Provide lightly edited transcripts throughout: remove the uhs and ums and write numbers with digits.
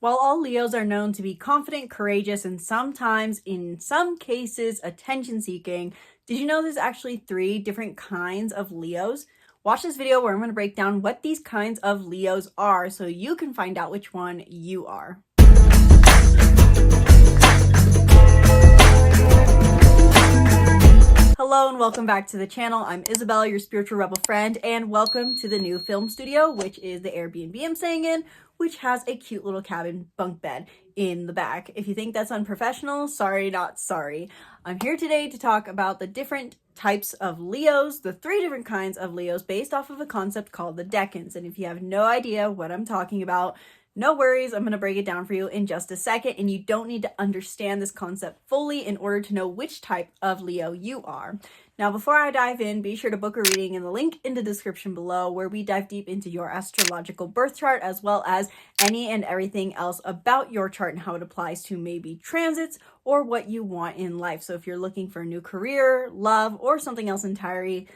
While all Leos are known to be confident, courageous, and sometimes, in some cases, attention-seeking, did you know there's actually 3 different kinds of Leos? Watch this video where I'm going to break down what these kinds of Leos are so you can find out which one you are. Hello and welcome back to the channel. I'm Isabella, your spiritual rebel friend, and welcome to the new film studio, which is the Airbnb I'm staying in, which has a cute little cabin bunk bed in the back. If you think that's unprofessional, sorry, not sorry. I'm here today to talk about the different types of Leos, the 3 different kinds of Leos based off of a concept called the Decans. And if you have no idea what I'm talking about, no worries, I'm going to break it down for you in just a second, and you don't need to understand this concept fully in order to know which type of Leo you are. Now, before I dive in, be sure to book a reading in the link in the description below where we dive deep into your astrological birth chart as well as any and everything else about your chart and how it applies to maybe transits or what you want in life. So if you're looking for a new career, love, or something else entirely,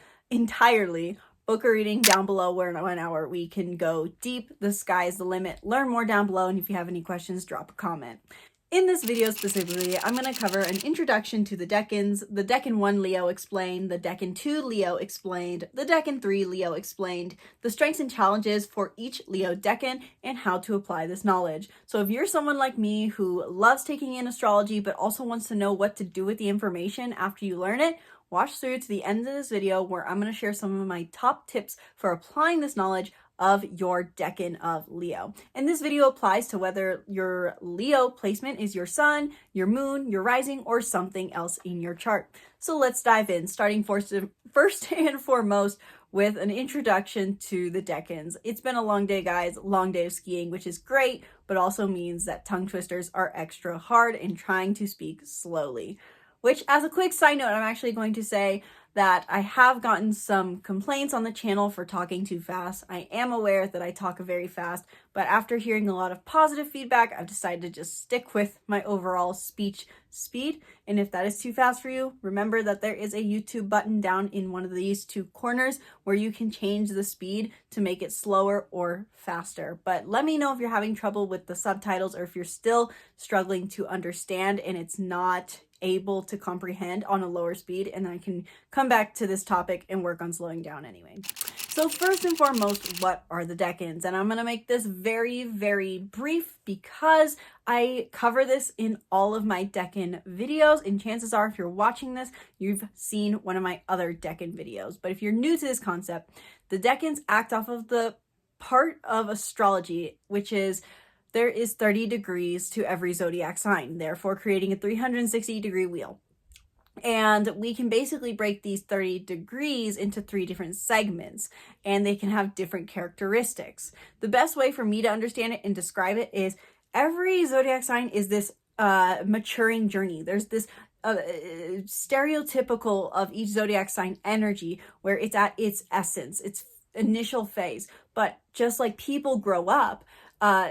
book a reading down below where in 1 hour we can go deep. The sky is the limit. Learn more down below, and if you have any questions, drop a comment. In this video specifically, I'm going to cover an introduction to the Decans, the Decan 1 Leo explained, the Decan 2 Leo explained, the Decan 3 Leo explained, the strengths and challenges for each Leo Decan, and how to apply this knowledge. So if you're someone like me who loves taking in astrology but also wants to know what to do with the information after you learn it, watch through to the end of this video where I'm going to share some of my top tips for applying this knowledge of your Decan of Leo. And this video applies to whether your Leo placement is your sun, your moon, your rising, or something else in your chart. So let's dive in, starting first and foremost with an introduction to the Decans. It's been a long day, guys, long day of skiing, which is great, but also means that tongue twisters are extra hard in trying to speak slowly. Which, as a quick side note, I'm actually going to say that I have gotten some complaints on the channel for talking too fast. I am aware that I talk very fast, but after hearing a lot of positive feedback, I've decided to just stick with my overall speech speed. And if that is too fast for you, remember that there is a YouTube button down in one of these 2 corners where you can change the speed to make it slower or faster. But let me know if you're having trouble with the subtitles or if you're still struggling to understand and it's not able to comprehend on a lower speed, and then I can come back to this topic and work on slowing down anyway. So first and foremost, what are the Decans? And I'm going to make this very, very brief because I cover this in all of my Decan videos, and chances are if you're watching this, you've seen one of my other Decan videos. But if you're new to this concept, the Decans act off of the part of astrology, which is there is 30 degrees to every zodiac sign, therefore creating a 360-degree wheel. And we can basically break these 30 degrees into 3 different segments, and they can have different characteristics. The best way for me to understand it and describe it is every zodiac sign is this maturing journey. There's this stereotypical of each zodiac sign energy where it's at its essence, its initial phase. But just like people grow up,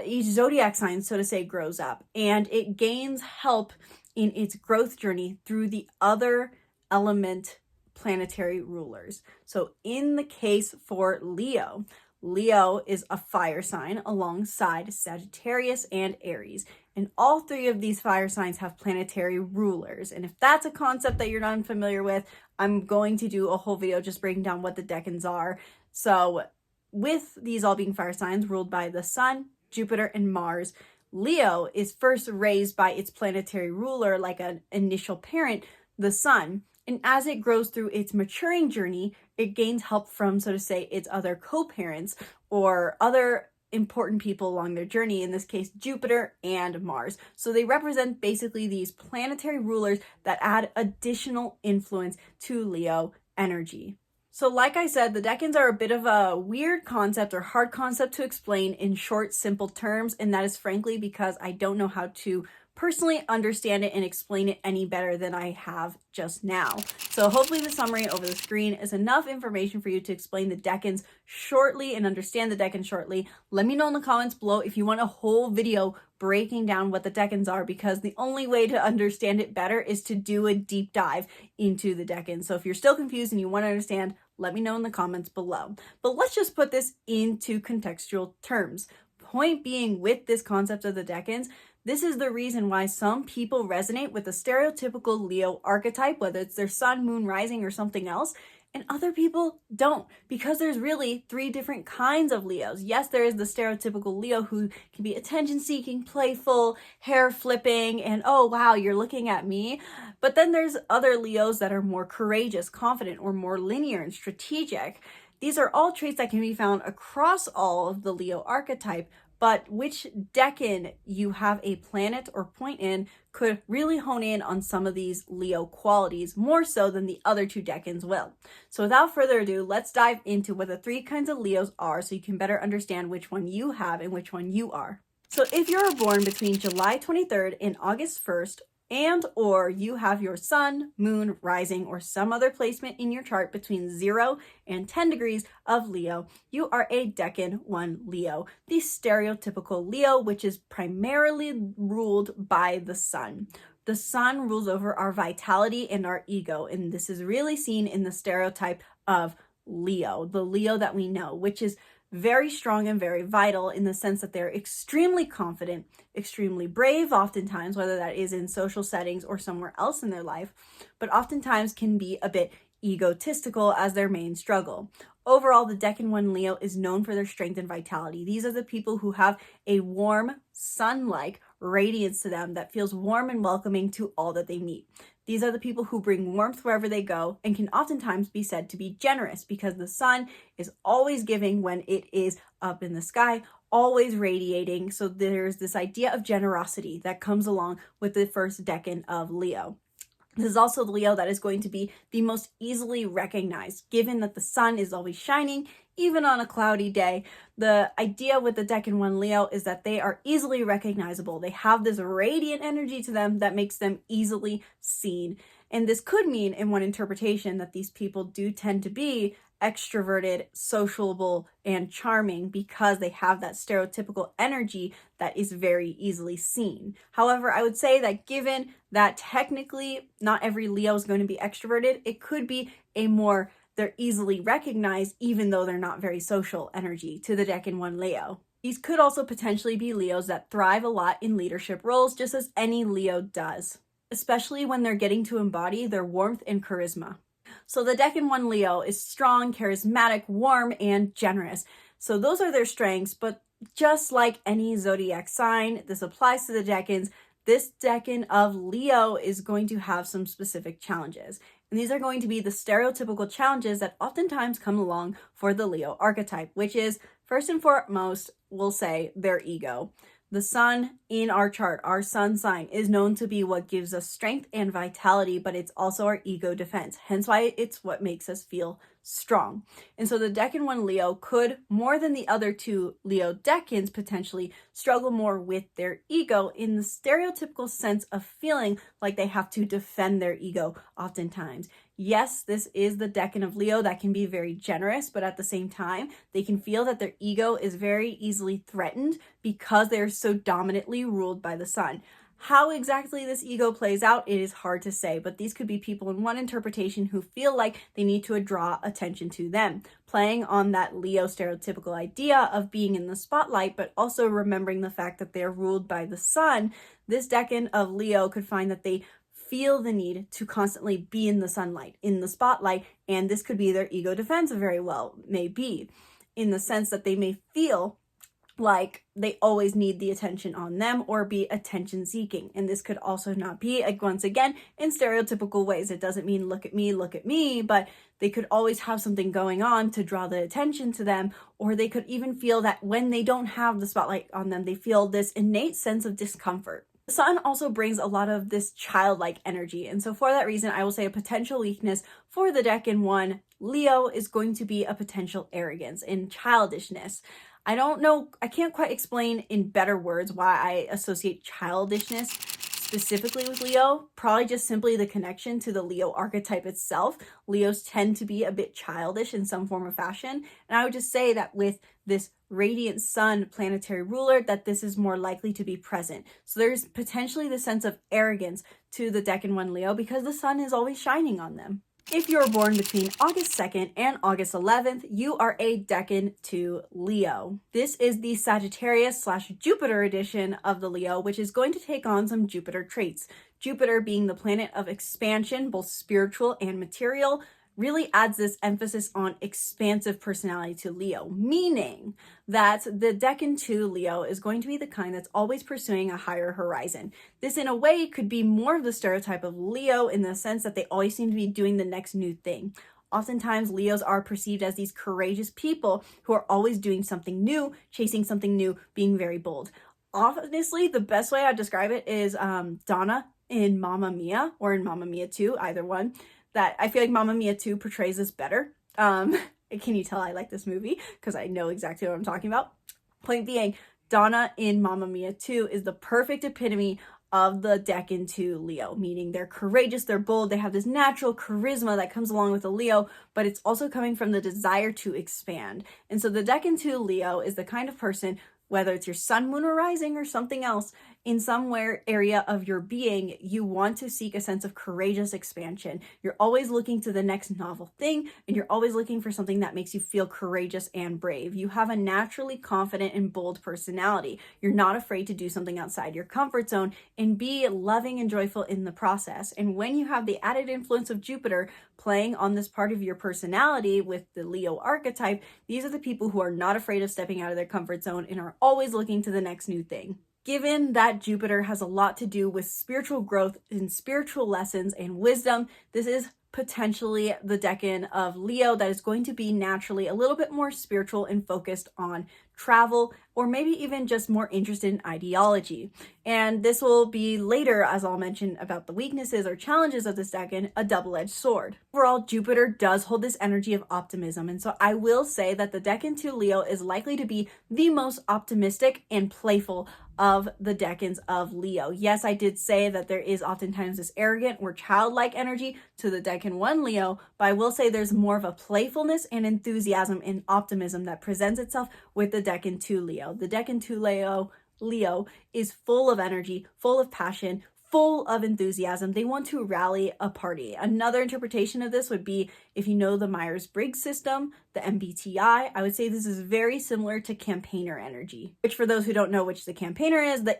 each zodiac sign, so to say, grows up and it gains help in its growth journey through the other element planetary rulers. So in the case for Leo, Leo is a fire sign alongside Sagittarius and Aries. And all 3 of these fire signs have planetary rulers. And if that's a concept that you're not familiar with, I'm going to do a whole video just breaking down what the Decans are. So with these all being fire signs ruled by the sun, Jupiter, and Mars, Leo is first raised by its planetary ruler like an initial parent, the sun. And as it grows through its maturing journey, it gains help from, so to say, its other co-parents or other important people along their journey, in this case, Jupiter and Mars. So they represent basically these planetary rulers that add additional influence to Leo energy. So like I said, the Decans are a bit of a weird concept or hard concept to explain in short, simple terms, and that is frankly because I don't know how to personally understand it and explain it any better than I have just now. So hopefully the summary over the screen is enough information for you to explain the Decans shortly and understand the Decans shortly. Let me know in the comments below if you want a whole video breaking down what the Decans are, because the only way to understand it better is to do a deep dive into the Decans. So if you're still confused and you want to understand, let me know in the comments below. But let's just put this into contextual terms. point being, with this concept of the Decans, this is the reason why some people resonate with the stereotypical Leo archetype, whether it's their sun, moon, rising, or something else, and other people don't, because there's really 3 different kinds of Leos. Yes, there is the stereotypical Leo who can be attention-seeking, playful, hair flipping, and oh wow, you're looking at me. But then there's other Leos that are more courageous, confident, or more linear and strategic. These are all traits that can be found across all of the Leo archetype, but which decan you have a planet or point in could really hone in on some of these Leo qualities more so than the other 2 decans will. So without further ado, let's dive into what the 3 kinds of Leos are so you can better understand which one you have and which one you are. So if you're born between July 23rd and August 1st, and or you have your sun, moon, rising, or some other placement in your chart between 0 and 10 degrees of Leo, you are a Decan 1 Leo, the stereotypical Leo, which is primarily ruled by the sun. The sun rules over our vitality and our ego, and this is really seen in the stereotype of Leo, the Leo that we know, which is very strong and very vital in the sense that they're extremely confident, extremely brave oftentimes, whether that is in social settings or somewhere else in their life, but oftentimes can be a bit egotistical as their main struggle. Overall, the Decan 1 Leo is known for their strength and vitality. These are the people who have a warm, sun-like radiance to them that feels warm and welcoming to all that they meet. These are the people who bring warmth wherever they go and can oftentimes be said to be generous because the sun is always giving when it is up in the sky, always radiating. So there's this idea of generosity that comes along with the first decan of Leo. This is also the Leo that is going to be the most easily recognized, given that the sun is always shining, even on a cloudy day. The idea with the Decan 1 Leo is that they are easily recognizable. They have this radiant energy to them that makes them easily seen. And this could mean, in one interpretation, that these people do tend to be extroverted, sociable, and charming because they have that stereotypical energy that is very easily seen. However, I would say that given that technically not every Leo is going to be extroverted, it could be a more they're easily recognized even though they're not very social energy to the Decan 1 Leo. These could also potentially be Leos that thrive a lot in leadership roles, just as any Leo does, especially when they're getting to embody their warmth and charisma. So the Decan 1 Leo is strong, charismatic, warm, and generous. So those are their strengths, but just like any zodiac sign, this applies to the decans. This decan of Leo is going to have some specific challenges. And these are going to be the stereotypical challenges that oftentimes come along for the Leo archetype, which is, first and foremost, we'll say their ego. The sun in our chart, our sun sign, is known to be what gives us strength and vitality, but it's also our ego defense. Hence why it's what makes us feel strong. And so the Decan 1 Leo could, more than the other 2 Leo decans, potentially struggle more with their ego in the stereotypical sense of feeling like they have to defend their ego oftentimes. Yes, this is the Decan of Leo that can be very generous, but at the same time, they can feel that their ego is very easily threatened because they're so dominantly ruled by the sun. How exactly this ego plays out, it is hard to say, but these could be people in one interpretation who feel like they need to draw attention to them, playing on that Leo stereotypical idea of being in the spotlight, but also remembering the fact that they're ruled by the sun. This decan of Leo could find that they feel the need to constantly be in the sunlight, in the spotlight, and this could be their ego defense very well, may be, in the sense that they may feel like they always need the attention on them or be attention seeking. And this could also not be, once again, in stereotypical ways. It doesn't mean look at me, but they could always have something going on to draw the attention to them, or they could even feel that when they don't have the spotlight on them, they feel this innate sense of discomfort. The sun also brings a lot of this childlike energy. And so for that reason, I will say a potential weakness for the Decan 1 Leo is going to be a potential arrogance and childishness. I don't know, I can't quite explain in better words why I associate childishness specifically with Leo. Probably just simply the connection to the Leo archetype itself. Leos tend to be a bit childish in some form or fashion. And I would just say that with this radiant sun planetary ruler, that this is more likely to be present. So there's potentially the sense of arrogance to the Decan 1 Leo because the sun is always shining on them. If you are born between August 2nd and August 11th, you are a Decan to Leo. This is the Sagittarius/Jupiter edition of the Leo, which is going to take on some Jupiter traits. Jupiter being the planet of expansion, both spiritual and material, really adds this emphasis on expansive personality to Leo, meaning that the Decan to Leo is going to be the kind that's always pursuing a higher horizon. This, in a way, could be more of the stereotype of Leo in the sense that they always seem to be doing the next new thing. Oftentimes, Leos are perceived as these courageous people who are always doing something new, chasing something new, being very bold. Honestly, the best way I'd describe it is Donna in Mamma Mia, or in Mamma Mia 2, either one. That I feel like Mamma Mia 2 portrays this better. Can you tell I like this movie? Because I know exactly what I'm talking about. Point being, Donna in Mamma Mia 2 is the perfect epitome of the Decan to Leo, meaning they're courageous, they're bold, they have this natural charisma that comes along with a Leo, but it's also coming from the desire to expand. And so the Decan to Leo is the kind of person, whether it's your sun, moon, or rising, or something else, in somewhere area of your being, you want to seek a sense of courageous expansion. You're always looking to the next novel thing, and you're always looking for something that makes you feel courageous and brave. You have a naturally confident and bold personality. You're not afraid to do something outside your comfort zone and be loving and joyful in the process. And when you have the added influence of Jupiter playing on this part of your personality with the Leo archetype, these are the people who are not afraid of stepping out of their comfort zone and are always looking to the next new thing. Given that Jupiter has a lot to do with spiritual growth and spiritual lessons and wisdom, this is potentially the Decan of Leo that is going to be naturally a little bit more spiritual and focused on travel, or maybe even just more interested in ideology. And this will be later, as I'll mention about the weaknesses or challenges of this Decan, a double-edged sword. Overall, Jupiter does hold this energy of optimism, and so I will say that the Decan to Leo is likely to be the most optimistic and playful of the Decans of Leo. Yes, I did say that there is oftentimes this arrogant or childlike energy to the Decan 1 Leo, but I will say there's more of a playfulness and enthusiasm and optimism that presents itself with the Decan 2 Leo. The Decan 2 Leo is full of energy, full of passion, full of enthusiasm. They want to rally a party. Another interpretation of this would be, if you know the Myers-Briggs system, the MBTI, I would say this is very similar to campaigner energy, which for those who don't know which the campaigner is, the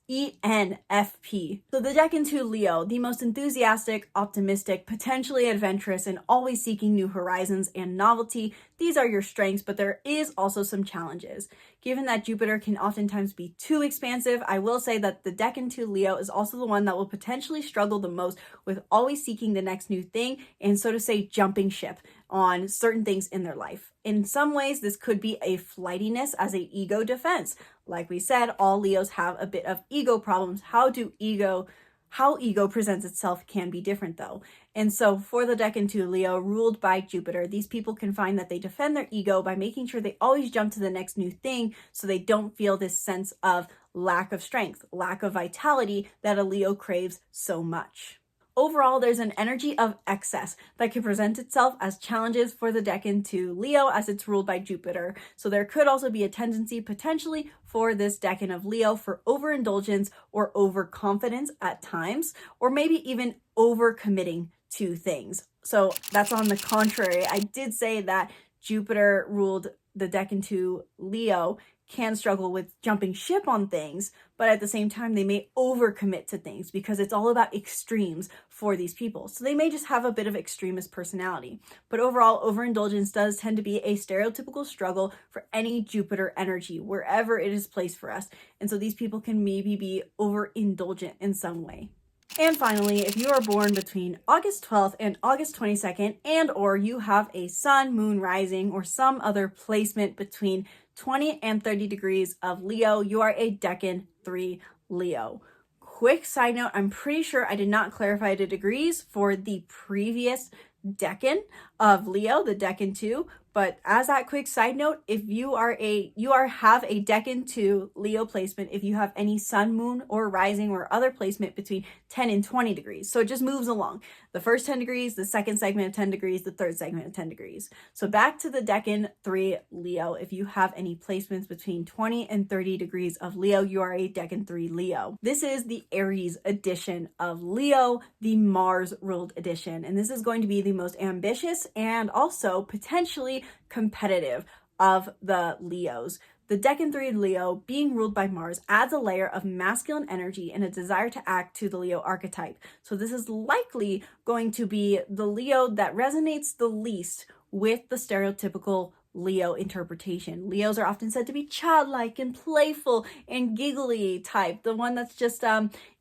ENFP. So the Decan to Leo, the most enthusiastic, optimistic, potentially adventurous, and always seeking new horizons and novelty. These are your strengths, but there is also some challenges. Given that Jupiter can oftentimes be too expansive, I will say that the Decan to Leo is also the one that will potentially struggle the most with always seeking the next new thing and, so to say, jumping ship on certain things in their life. In some ways, this could be a flightiness as an ego defense. Like we said, all Leos have a bit of ego problems. How ego presents itself can be different though. And so for the Decan to Leo ruled by Jupiter, these people can find that they defend their ego by making sure they always jump to the next new thing so they don't feel this sense of lack of strength, lack of vitality that a Leo craves so much. Overall, there's an energy of excess that can present itself as challenges for the Decan to Leo as it's ruled by Jupiter. So there could also be a tendency potentially for this Decan of Leo for overindulgence or overconfidence at times, or maybe even overcommitting to things. So that's on the contrary. I did say that Jupiter ruled the Decan to Leo can struggle with jumping ship on things, but at the same time, they may overcommit to things because it's all about extremes for these people. So they may just have a bit of extremist personality. But overall, overindulgence does tend to be a stereotypical struggle for any Jupiter energy, wherever it is placed for us. And so these people can maybe be overindulgent in some way. And finally, if you are born between August 12th and August 22nd, and or you have a sun, moon, rising, or some other placement between 20 and 30 degrees of Leo, you are a Decan 3 Leo. Quick side note, I'm pretty sure I did not clarify the degrees for the previous Decan of Leo, the Decan 2, But as that quick side note, if you have a Decan 2 Leo placement, if you have any sun, moon, or rising or other placement between 10 and 20 degrees. So it just moves along. The first 10 degrees, the second segment of 10 degrees, the third segment of 10 degrees. So back to the Decan 3 Leo. If you have any placements between 20 and 30 degrees of Leo, you are a Decan 3 Leo. This is the Aries edition of Leo, the Mars ruled edition. And this is going to be the most ambitious and also potentially competitive of the Leos. The Decan 3 Leo, being ruled by Mars, adds a layer of masculine energy and a desire to act to the Leo archetype. So this is likely going to be the Leo that resonates the least with the stereotypical Leo interpretation. Leos are often said to be childlike and playful and giggly type, the one that's just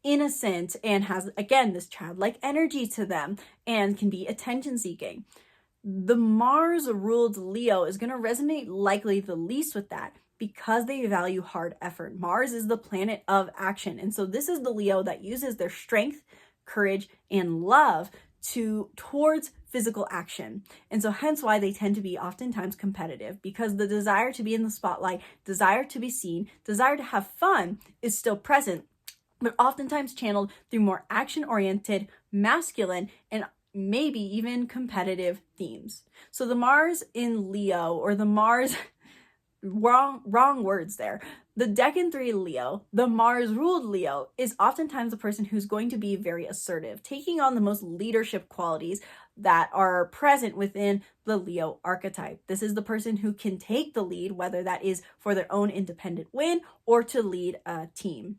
innocent and has, again, this childlike energy to them and can be attention seeking. The Mars ruled Leo is going to resonate likely the least with that because they value hard effort. Mars is the planet of action. And so this is the Leo that uses their strength, courage, and love towards physical action. And so hence why they tend to be oftentimes competitive, because the desire to be in the spotlight, desire to be seen, desire to have fun is still present, but oftentimes channeled through more action-oriented, masculine, and maybe even competitive themes. So the Mars in Leo, or the Mars, wrong words there. The Decan 3 Leo, the Mars ruled Leo, is oftentimes the person who's going to be very assertive, taking on the most leadership qualities that are present within the Leo archetype. This is the person who can take the lead, whether that is for their own independent win or to lead a team.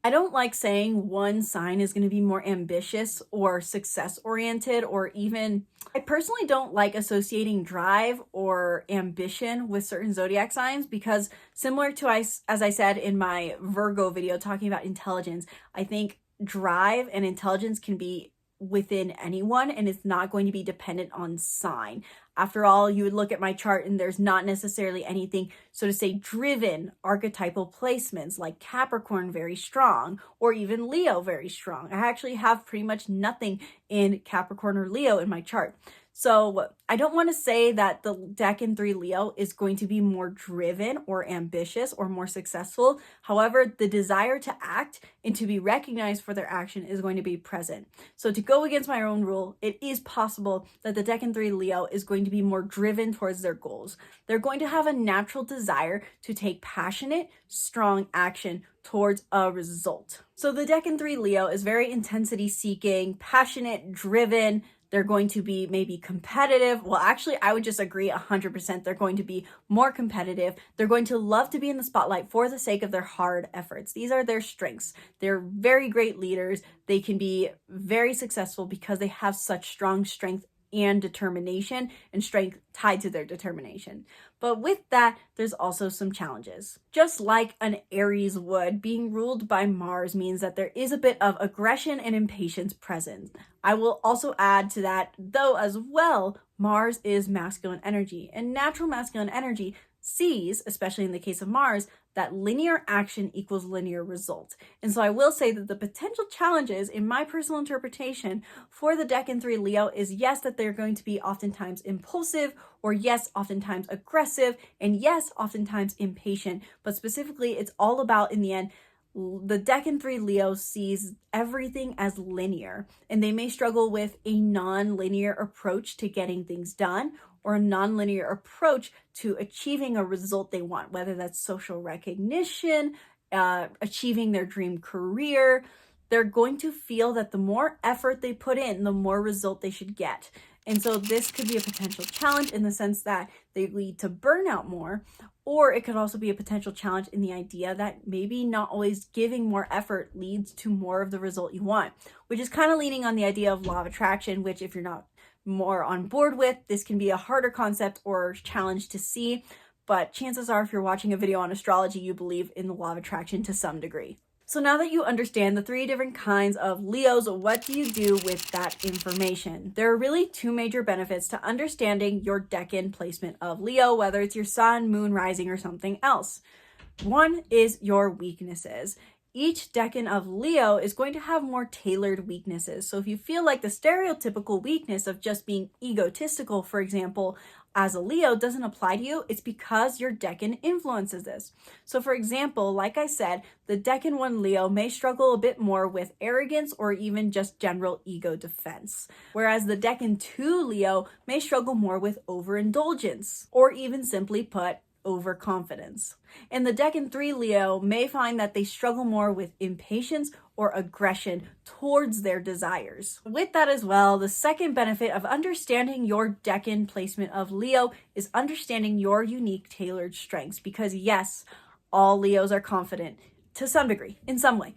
I don't like saying one sign is going to be more ambitious or success-oriented, or even, I personally don't like associating drive or ambition with certain zodiac signs, because similar to, as I said in my Virgo video talking about intelligence, I think drive and intelligence can be within anyone, and it's not going to be dependent on sign. After all, you would look at my chart and there's not necessarily anything, so to say, driven archetypal placements like Capricorn very strong, or even Leo very strong. I actually have pretty much nothing in Capricorn or Leo in my chart. So I don't want to say that the Decan 3 Leo is going to be more driven or ambitious or more successful. However, the desire to act and to be recognized for their action is going to be present. So to go against my own rule, it is possible that the Decan 3 Leo is going to be more driven towards their goals. They're going to have a natural desire to take passionate, strong action towards a result. So the Decan 3 Leo is very intensity seeking, passionate, driven. They're going to be maybe competitive. Well, actually, I would just agree 100%. They're going to be more competitive. They're going to love to be in the spotlight for the sake of their hard efforts. These are their strengths. They're very great leaders. They can be very successful because they have such strong strength and determination, and strength tied to their determination. But with that, there's also some challenges. Just like an Aries would, being ruled by Mars means that there is a bit of aggression and impatience present. I will also add to that, though, as well, Mars is masculine energy, and natural masculine energy sees, especially in the case of Mars, that linear action equals linear result. And so I will say that the potential challenges in my personal interpretation for the Decan 3 Leo is, yes, that they're going to be oftentimes impulsive, or yes, oftentimes aggressive, and yes, oftentimes impatient. But specifically, it's all about, in the end, the Decan 3 Leo sees everything as linear, and they may struggle with a non-linear approach to getting things done, or a non-linear approach to achieving a result they want, whether that's social recognition, achieving their dream career. They're going to feel that the more effort they put in, the more result they should get. And so this could be a potential challenge in the sense that they lead to burnout more, or it could also be a potential challenge in the idea that maybe not always giving more effort leads to more of the result you want, which is kind of leaning on the idea of law of attraction, which, if you're not more on board with, this can be a harder concept or challenge to see. But chances are, if you're watching a video on astrology, you believe in the law of attraction to some degree. So now that you understand the 3 different kinds of Leos, what do you do with that information? There are really 2 major benefits to understanding your Decan placement of Leo, whether it's your sun, moon, rising, or something else. One is your weaknesses. Each Decan of Leo is going to have more tailored weaknesses. So if you feel like the stereotypical weakness of just being egotistical, for example, as a Leo doesn't apply to you, it's because your Decan influences this. So for example, like I said, the Decan 1 Leo may struggle a bit more with arrogance or even just general ego defense, whereas the Decan 2 Leo may struggle more with overindulgence, or even simply put, overconfidence. And the Decan 3 Leo may find that they struggle more with impatience or aggression towards their desires. With that as well, the second benefit of understanding your Decan placement of Leo is understanding your unique tailored strengths, because yes, all Leos are confident to some degree, in some way.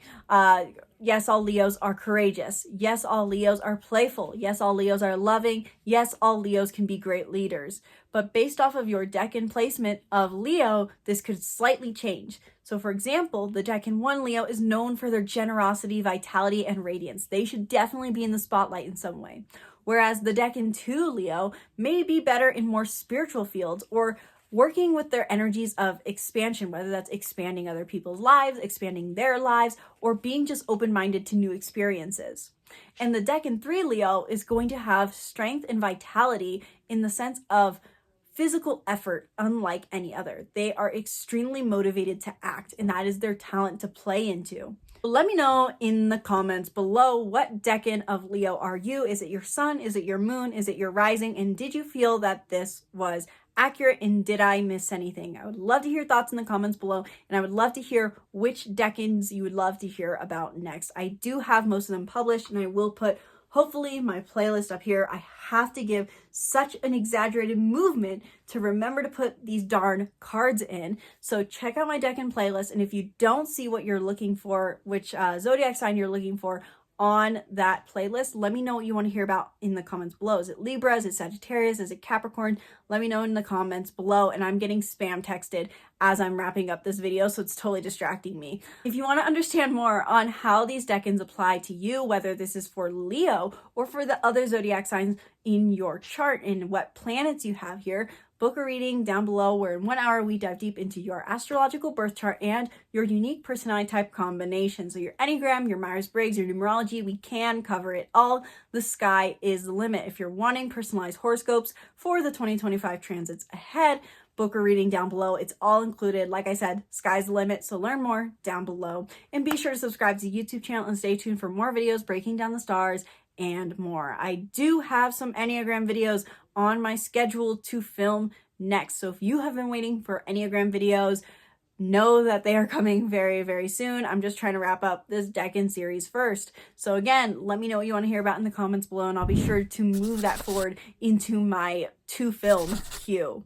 Yes, all Leos are courageous. Yes, all Leos are playful. Yes, all Leos are loving. Yes, all Leos can be great leaders. But based off of your Decan placement of Leo, this could slightly change. So for example, the Decan 1 Leo is known for their generosity, vitality, and radiance. They should definitely be in the spotlight in some way. Whereas the Decan 2 Leo may be better in more spiritual fields, or working with their energies of expansion, whether that's expanding other people's lives, expanding their lives, or being just open-minded to new experiences. And the Decan 3 Leo is going to have strength and vitality in the sense of physical effort unlike any other. They are extremely motivated to act, and that is their talent to play into. Let me know in the comments below, what Decan of Leo are you? Is it your sun? Is it your moon? Is it your rising? And did you feel that this was accurate, and did I miss anything? I would love to hear thoughts in the comments below, and I would love to hear which Decans you would love to hear about next. I do have most of them published, and I will put hopefully my playlist up here. I have to give such an exaggerated movement to remember to put these darn cards in. So check out my Decan playlist, and if you don't see what you're looking for, which zodiac sign you're looking for on that playlist, let me know what you want to hear about in the comments below. Is it Libra? Is it Sagittarius? Is it Capricorn? Let me know in the comments below. And I'm getting spam texted as I'm wrapping up this video, so it's totally distracting me. If you want to understand more on how these Decans apply to you, whether this is for Leo or for the other zodiac signs in your chart and what planets you have here, book a reading down below, where in 1 hour we dive deep into your astrological birth chart and your unique personality type combination. So your Enneagram, your Myers-Briggs, your numerology, we can cover it all. The sky is the limit. If you're wanting personalized horoscopes for the 2025 transits ahead, book a reading down below. It's all included. Like I said, sky's the limit, so learn more down below. And be sure to subscribe to the YouTube channel and stay tuned for more videos breaking down the stars and more. I do have some Enneagram videos on my schedule to film next. So if you have been waiting for Enneagram videos, know that they are coming very, very soon. I'm just trying to wrap up this Decan series first. So again, let me know what you want to hear about in the comments below, and I'll be sure to move that forward into my to-film queue.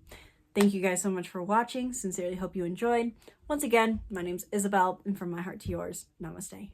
Thank you guys so much for watching. Sincerely hope you enjoyed. Once again, my name's Isabel, and from my heart to yours, namaste.